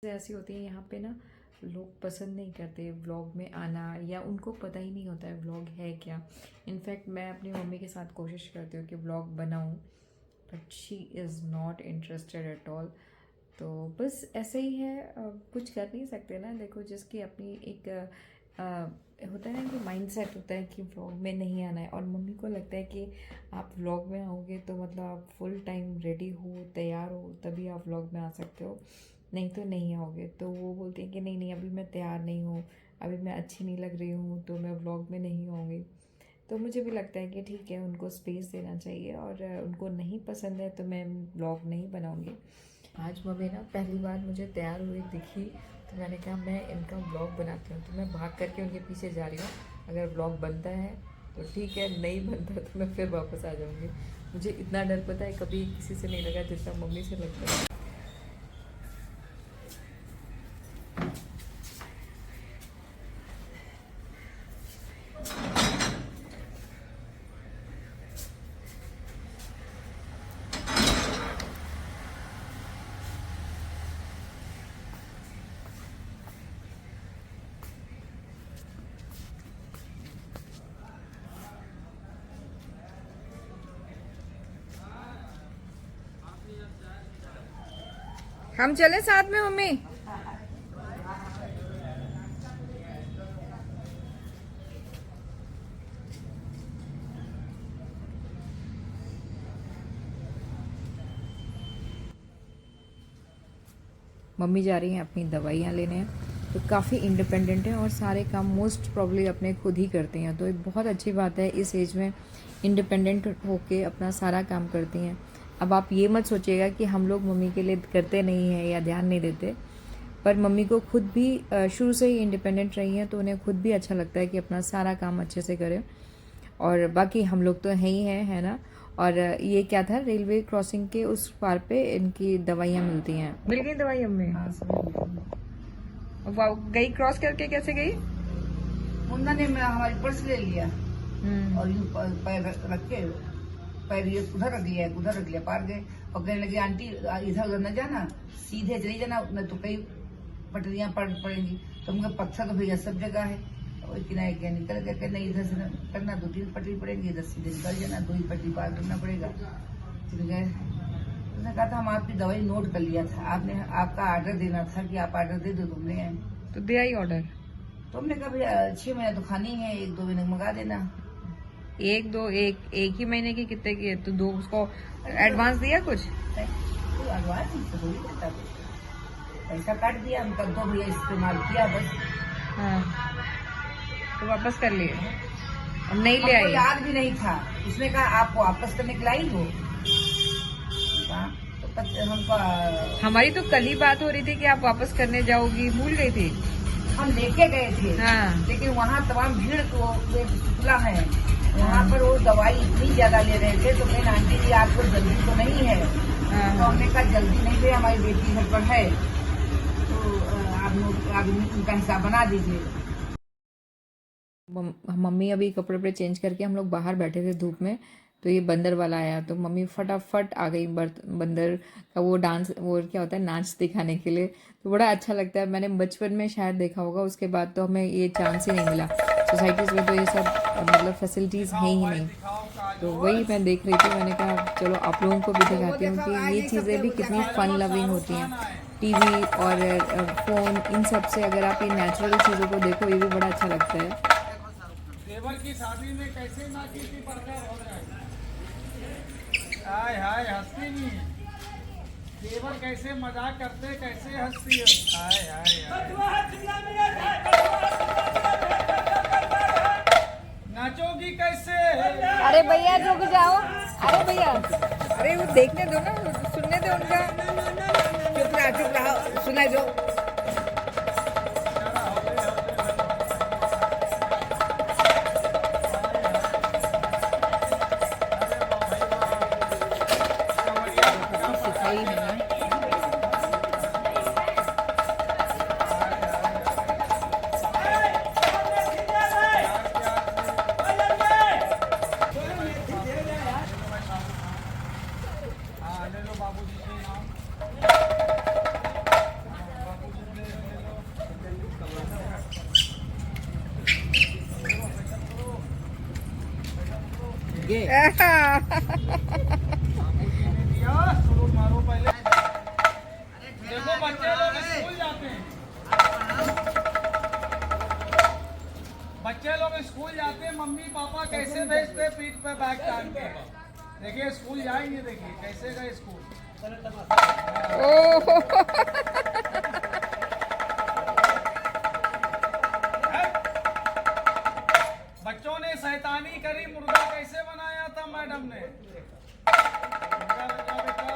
ऐसी होती है यहाँ पे ना, लोग पसंद नहीं करते व्लॉग में आना, या उनको पता ही नहीं होता है व्लॉग है क्या। इनफैक्ट मैं अपनी मम्मी के साथ कोशिश करती हूँ कि व्लॉग बनाऊँ, but she is not interested at all. तो बस ऐसे ही है, कुछ कर नहीं सकते ना। देखो, जिसकी अपनी एक होता है ना कि माइंडसेट होता है कि व्लॉग में नहीं आना है, और मम्मी को लगता है कि आप व्लॉग में आओगे तो मतलब आप फुल टाइम रेडी हो, तैयार हो, तभी आप व्लॉग में आ सकते हो, नहीं तो नहीं आओगे। तो वो बोलती हैं कि नहीं नहीं, अभी मैं तैयार नहीं हूँ, अभी मैं अच्छी नहीं लग रही हूँ, तो मैं व्लॉग में नहीं आऊँगी। तो मुझे भी लगता है कि ठीक है, उनको स्पेस देना चाहिए, और उनको नहीं पसंद है तो मैं व्लॉग नहीं बनाऊँगी। आज मम्मी ना पहली बार मुझे तैयार हुई दिखी, तो मैंने कहा मैं इनका व्लॉग बनाती हूँ। तो मैं भाग करके उनके पीछे जा रही हूँ। अगर व्लॉग बनता है तो ठीक है, नहीं बनता तो मैं फिर वापस आ जाऊँगी। मुझे इतना डर, पता है, कभी किसी से नहीं लगा जितना मम्मी से लगता है। हम चले साथ में मम्मी? मम्मी जा रही हैं अपनी दवाइयाँ लेने, तो काफ़ी इंडिपेंडेंट हैं और सारे काम मोस्ट प्रॉब्ली अपने खुद ही करती हैं। तो एक बहुत अच्छी बात है, इस एज में इंडिपेंडेंट होके अपना सारा काम करती हैं। अब आप ये मत सोचिएगा कि हम लोग मम्मी के लिए करते नहीं हैं या ध्यान नहीं देते, पर मम्मी को खुद भी शुरू से ही इंडिपेंडेंट रही हैं, तो उन्हें खुद भी अच्छा लगता है कि अपना सारा काम अच्छे से करें। और बाकी हम लोग तो हैं ही हैं, है ना। और ये क्या था, रेलवे क्रॉसिंग के उस पार पे इनकी दवाइयाँ मिलती हैं। मिल गई दवाई हमें? वाह, गई क्रॉस करके कैसे गई? मुन्ना ने हमारी पर्स ले लिया और यूं पैर रख के, पैर ये उधर रख लिया पार गए और कहने लगी आंटी इधर उधर न जाना, सीधे चली जाना, न तो कई पटरियां पड़ेंगी। तो उनका पत्थर तो भैया सब जगह है, और किनारे क्या निकल गया, कहना इधर से करना 2-3 पटरी पड़ेंगी, इधर सीधे निकल जाना, 2 ही पटरी पार करना पड़ेगा। फिर गए, उसने कहा था हम आपकी दवाई नोट कर लिया था, आपका ऑर्डर देना था कि आप ऑर्डर दे दो, तुमने तो दिया ही ऑर्डर? तो हमने कहा भैया 6 महीने तो खानी है, 1-2 महीने मंगा देना। एक ही महीने की कितने की है? तो 2 उसको एडवांस दिया कुछ? तो एडवांस तो थोड़ी देता, पैसा काट दिया, हम कर दो भैया, इस्तेमाल किया बस। हाँ, तो वापस कर लिए? अब नहीं ले आई? याद भी नहीं था, उसने कहा आप वापस करने के लाई हो। तो हमको हमारी तो कल ही बात हो रही थी कि आप वापस करने जाओगी, भूल गई थी। हम लेके गए थे। हाँ। लेकिन वहाँ तमाम भीड़ तो शुक्ला है, वहाँ पर वो दवाई इतनी ज्यादा ले रहे थे, तो मैं आंटी जी आपको जल्दी तो नहीं है? तो हमने कहा जल्दी नहीं है, हमारी बेटी घर पर है, तो आप उनका हिसाब बना दीजिए। मम्मी अभी कपड़े वपड़े चेंज करके हम लोग बाहर बैठे थे धूप में, तो ये बंदर वाला आया, तो मम्मी फटाफट आ गई बंदर का वो डांस, वो क्या होता है, नाच दिखाने के लिए। तो बड़ा अच्छा लगता है, मैंने बचपन में शायद देखा होगा, उसके बाद तो हमें ये चांस ही नहीं मिला। सोसाइटीज़ में तो ये सब मतलब फैसिलिटीज़ हैं ही नहीं। तो वही मैं देख रही थी, मैंने कहा चलो आप लोगों को भी दिखाती हूँ कि ये चीज़ें भी कितनी फन लविंग होती हैं। टीवी और फ़ोन, इन सब से अगर आप ये नेचुरल चीज़ों को देखो, ये भी बड़ा अच्छा लगता है। देवर की शादी में कैसे ना की थी पर्दा हो रहा है, हाय हाय हंसती नहीं है, देवर कैसे मजाक करते, कैसे हंसती है, हाय हाय नाचोगी कैसे? अरे भैया रुक जाओ, अरे भैया, अरे वो देखने दो ना, सुनने दो उनका। चुप रहो, सुनाई दो। सिखाई है ना। ले लो बाबूजी के नाम। गए। बाबूजी ने दिया, चलो मारो पहले। देखो बच्चे लोग स्कूल जाते हैं, बच्चे लोग स्कूल जाते हैं, मम्मी पापा कैसे भेजते हैं पीठ पे बैग टांग के। देखिए स्कूल जाएंगे, देखिए कैसे गए स्कूल। बच्चों ने शैतानी करी, मुर्गा कैसे बनाया था मैडम ने। मुर्गा बचा बेटा।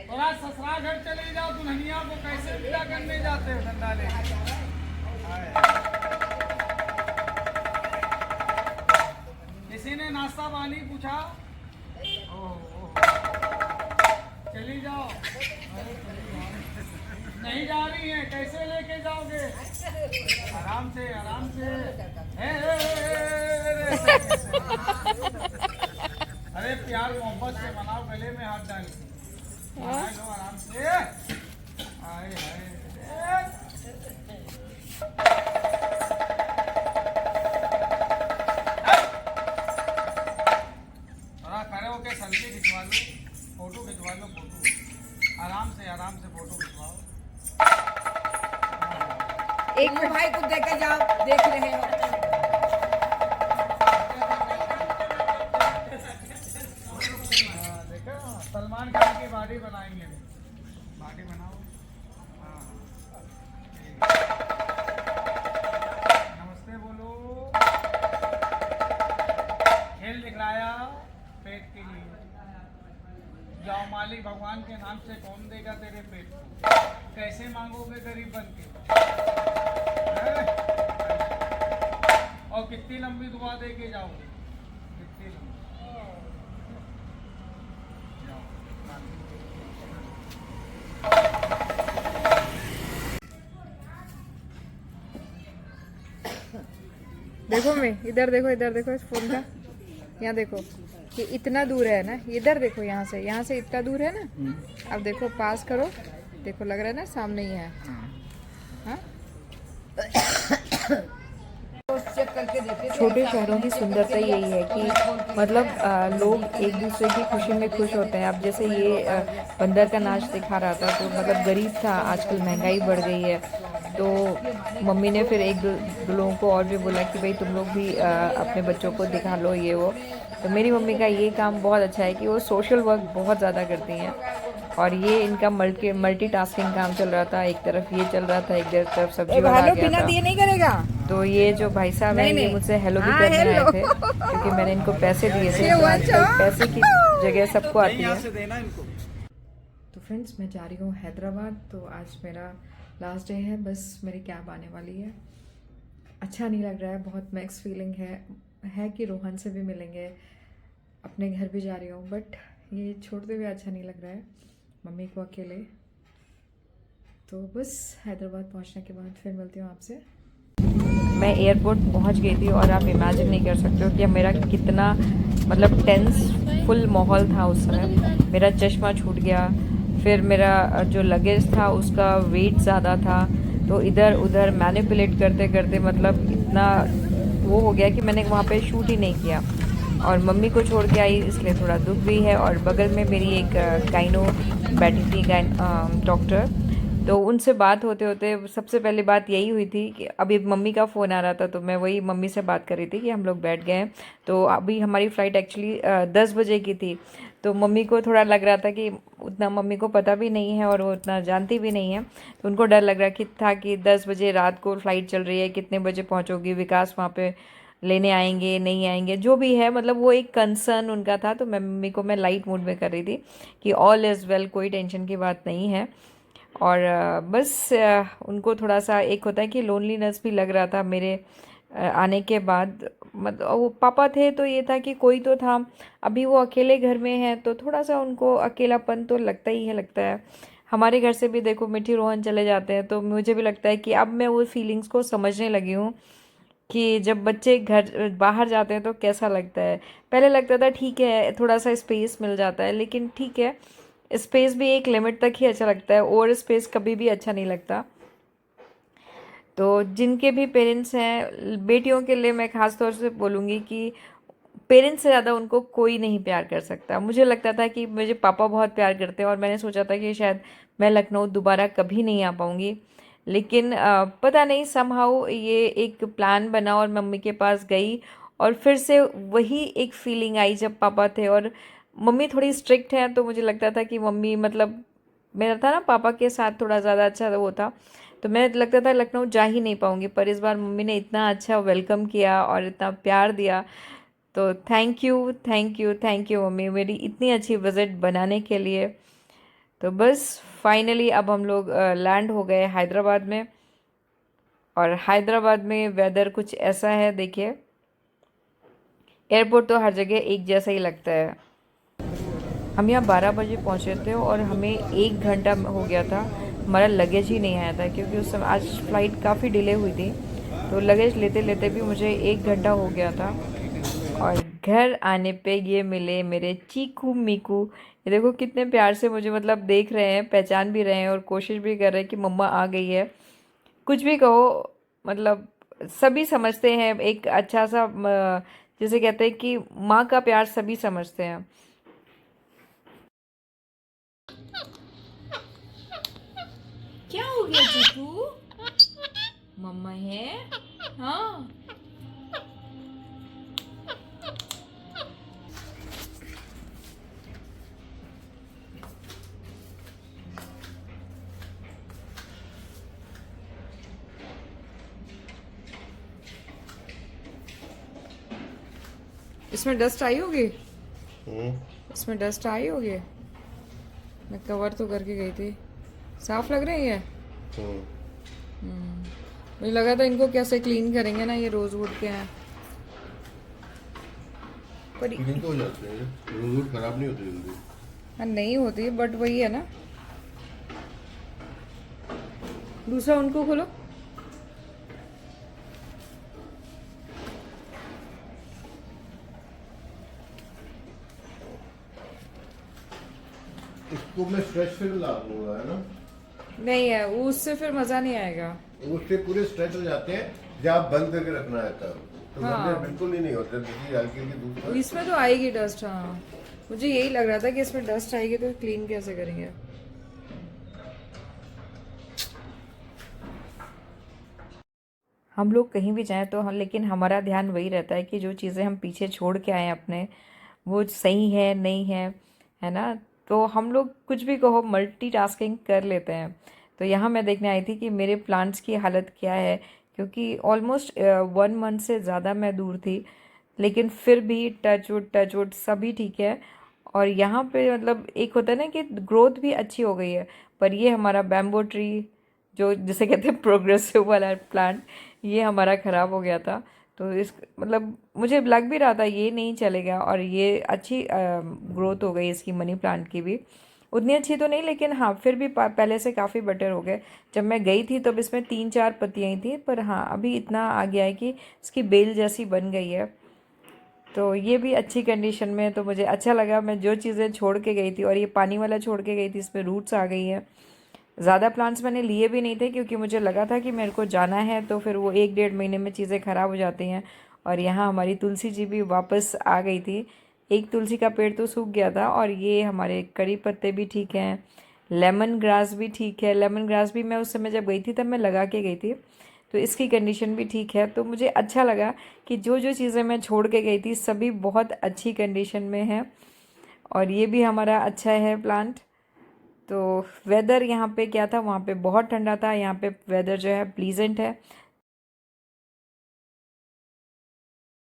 थोड़ा ससुराल घर चले जाओ, दुल्हनिया को कैसे विदा करने जाते हो धंधा ले। किसी ने नाश्ता पानी पूछा? चली जाओ। नहीं जा रही है, कैसे लेके जाओगे? आराम से आराम से। अरे प्यार मोहब्बत से मनाओ, गले में हाथ डाल के मना लो आराम से। आए हाय थोड़ा खड़े होके सेल्फी खिंचवा लो, फोटो खिंचवा लो, फोटो आराम से फोटो खिंचवाओ। एक भाई को देखे जाओ, देख रहे हो। देखा सलमान खान की बॉडी बनाएंगे, बॉडी बनाओ। हाँ नमस्ते बोलो। खेल दिखलाया पेट के लिए। जाओ मालिक भगवान के नाम से कौन देगा तेरे पेट को, कैसे मांगोगे गरीब बन के। और कितनी लंबी दुआ दे के जाओगे, कितनी लंबी। देखो मैं इधर देखो इस फोन का, यहाँ देखो कि इतना दूर है ना, इधर देखो यहाँ से इतना दूर है ना। अब देखो पास करो, देखो लग रहा है ना सामने ही है। हाँ? चेक करके देखे। छोटे शहरों की सुंदरता यही है कि मतलब लोग एक दूसरे की खुशी में खुश होते हैं। अब जैसे ये बंदर का नाच दिखा रहा था, तो मतलब गरीब था, आजकल महंगाई बढ़ गई है, तो मम्मी ने फिर एक दो लोगों को और भी बोला कि भाई तुम लोग भी अपने बच्चों को दिखा लो ये वो। तो मेरी मम्मी का ये काम बहुत अच्छा है कि वो सोशल वर्क बहुत ज़्यादा करती हैं, और ये इनका मल्टीटास्किंग काम चल रहा था। एक तरफ ये चल रहा था, एक तरफ सब्जी वाला आ गया था। नहीं करेगा। तो ये जो भाई साहब हैं ये मुझसे हेलो भी करने आए थे, क्योंकि मैंने इनको पैसे दिए थे। तो आजकल पैसे की जगह सबको आती है। तो फ्रेंड्स मैं जा रही हूँ हैदराबाद। तो आज मेरा लास्ट डे है, बस मेरी कैब आने वाली है। अच्छा नहीं लग रहा है, बहुत मिक्स फीलिंग है कि रोहन से भी मिलेंगे, अपने घर भी जा रही हूँ, बट ये छोड़ते हुए अच्छा नहीं लग रहा है मम्मी को अकेले। तो बस हैदराबाद पहुँचने के बाद फिर मिलती हूँ आपसे। मैं एयरपोर्ट पहुँच गई थी, और आप इमेजिन नहीं कर सकते हो कि मेरा कितना मतलब टेंस फुल माहौल था उस समय। मेरा चश्मा छूट गया, फिर मेरा जो लगेज था उसका वेट ज़्यादा था, तो इधर उधर मैनिपुलेट करते करते मतलब इतना वो हो गया कि मैंने वहाँ पे शूट ही नहीं किया। और मम्मी को छोड़ के आई, इसलिए थोड़ा दुख भी है। और बगल में मेरी एक गाइनो बैठी थी, डॉक्टर, तो उनसे बात होते होते सबसे पहले बात यही हुई थी कि अभी मम्मी का फ़ोन आ रहा था, तो मैं वही मम्मी से बात कर रही थी कि हम लोग बैठ गए हैं। तो अभी हमारी फ़्लाइट एक्चुअली 10 बजे की थी, तो मम्मी को थोड़ा लग रहा था कि उतना मम्मी को पता भी नहीं है और वो उतना जानती भी नहीं है, तो उनको डर लग रहा था कि 10 बजे रात को फ़्लाइट चल रही है, कितने बजे पहुँचोगी, विकास वहाँ पे लेने आएंगे नहीं आएंगे, जो भी है, मतलब वो एक कंसर्न उनका था। तो मैं मम्मी को मैं लाइट मूड में कर रही थी कि ऑल इज़ वेल, कोई टेंशन की बात नहीं है। और बस उनको थोड़ा सा एक होता है कि लोनलीनेस भी लग रहा था मेरे आने के बाद। मतलब वो पापा थे तो ये था कि कोई तो था, अभी वो अकेले घर में हैं तो थोड़ा सा उनको अकेलापन तो लगता ही है, लगता है। हमारे घर से भी देखो मिठी रोहन चले जाते हैं, तो मुझे भी लगता है कि अब मैं वो फीलिंग्स को समझने लगी हूँ कि जब बच्चे घर बाहर जाते हैं तो कैसा लगता है। पहले लगता था ठीक है थोड़ा सा स्पेस मिल जाता है, लेकिन ठीक है, स्पेस भी एक लिमिट तक ही अच्छा लगता है, और स्पेस कभी भी अच्छा नहीं लगता। तो जिनके भी पेरेंट्स हैं, बेटियों के लिए मैं ख़ास तौर से बोलूँगी कि पेरेंट्स से ज़्यादा उनको कोई नहीं प्यार कर सकता। मुझे लगता था कि मुझे पापा बहुत प्यार करते हैं, और मैंने सोचा था कि शायद मैं लखनऊ दोबारा कभी नहीं आ पाऊँगी, लेकिन पता नहीं समहाउ ये एक प्लान बना और मम्मी के पास गई, और फिर से वही एक फीलिंग आई जब पापा थे। और मम्मी थोड़ी स्ट्रिक्ट है, तो मुझे लगता था कि मम्मी मतलब मेरा था ना पापा के साथ थोड़ा ज़्यादा अच्छा वो था, तो मैं लगता था लखनऊ जा ही नहीं पाऊँगी। पर इस बार मम्मी ने इतना अच्छा वेलकम किया और इतना प्यार दिया, तो thank you, thank you, thank you mummy, मेरी इतनी अच्छी विज़िट बनाने के लिए। तो बस फाइनली अब हम लोग लैंड हो गए हैदराबाद में, और हैदराबाद में वेदर कुछ ऐसा है, देखिए एयरपोर्ट तो हर जगह एक जैसा ही लगता है। हम यहाँ 12 बजे पहुँचे थे, और हमें 1 घंटा हो गया था, हमारा लगेज ही नहीं आया था, क्योंकि उस समय आज फ्लाइट काफ़ी डिले हुई थी, तो लगेज लेते लेते भी मुझे 1 घंटा हो गया था। और घर आने पे ये मिले मेरे चीकू मीकू। ये देखो कितने प्यार से मुझे मतलब देख रहे हैं, पहचान भी रहे हैं, और कोशिश भी कर रहे हैं कि मम्मा आ गई है। कुछ भी कहो, मतलब सभी समझते हैं एक अच्छा सा जैसे कहते हैं कि माँ का प्यार सभी समझते हैं। क्या हो गया चीकू? मम्मा है? हाँ। इसमें डस्ट आई होगी, इसमें डस्ट आई होगी। मैं कवर तो करके गई थी, साफ लग रही है। मुझे लगा था इनको कैसे क्लीन करेंगे ना, ये रोजवुड के हैं, पर क्लीन तो हो जाते हैं, रोज खराब नहीं होते जल्दी। हाँ नहीं होती, बट वही है ना। दूसरा उनको खोलो। इसको मैं स्ट्रेच फिल्म ला दूंगा, है ना? नहीं है, उससे फिर मज़ा नहीं आएगा। उससे पूरे स्ट्रेच हो जाते हैं, जब आप बंद करके रखना है तब तो हाँ। गंदे बिल्कुल ही नहीं होते, देखिए हल्की हल्की धूप में। इसमें तो आएगी डस्ट, हाँ मुझे यही लग रहा था कि इसमें डस्ट आएगी, तो क्लीन कैसे करेंगे। हम लोग कहीं भी जाएं तो हम, लेकिन हमारा ध्यान वही रहता है कि जो चीज़ें हम पीछे छोड़ के आए अपने, वो सही है नहीं है ना। तो हम लोग कुछ भी कहो मल्टीटास्किंग कर लेते हैं। तो यहाँ मैं देखने आई थी कि मेरे प्लांट्स की हालत क्या है, क्योंकि ऑलमोस्ट 1 मंथ से ज़्यादा मैं दूर थी, लेकिन फिर भी टच वुड सभी ठीक है। और यहाँ पे मतलब एक होता है ना कि ग्रोथ भी अच्छी हो गई है। पर ये हमारा बैम्बो ट्री, जो जिसे कहते हैं प्रोग्रेसिव वाला प्लांट, ये हमारा ख़राब हो गया था। तो इस मतलब मुझे लग भी रहा था ये नहीं चलेगा, और ये अच्छी ग्रोथ हो गई इसकी, मनी प्लांट की भी उतनी अच्छी तो नहीं, लेकिन हाँ फिर भी पहले से काफ़ी बेटर हो गए। जब मैं गई थी तब इसमें 3-4 पत्तियाँ ही थी, पर हाँ अभी इतना आ गया है कि इसकी बेल जैसी बन गई है। तो ये भी अच्छी कंडीशन में है, तो मुझे अच्छा लगा। मैं जो चीज़ें छोड़ के गई थी, और ये पानी वाला छोड़ के गई थी, इसमें रूट्स आ गई हैं। ज़्यादा प्लांट्स मैंने लिए भी नहीं थे, क्योंकि मुझे लगा था कि मेरे को जाना है, तो फिर वो 1-1.5 महीने में चीज़ें ख़राब हो जाती हैं। और यहाँ हमारी तुलसी जी भी वापस आ गई थी। एक तुलसी का पेड़ तो सूख गया था, और ये हमारे कड़ी पत्ते भी ठीक हैं, लेमन ग्रास भी ठीक है। लेमन ग्रास भी मैं उस समय जब गई थी तब मैं लगा के गई थी, तो इसकी कंडीशन भी ठीक है। तो मुझे अच्छा लगा कि जो जो चीज़ें मैं छोड़ के गई थी सभी बहुत अच्छी कंडीशन में है, और ये भी हमारा अच्छा है प्लांट। तो वेदर यहाँ पे क्या था, वहाँ पे बहुत ठंडा था, यहाँ पे वेदर जो है प्लीजेंट है।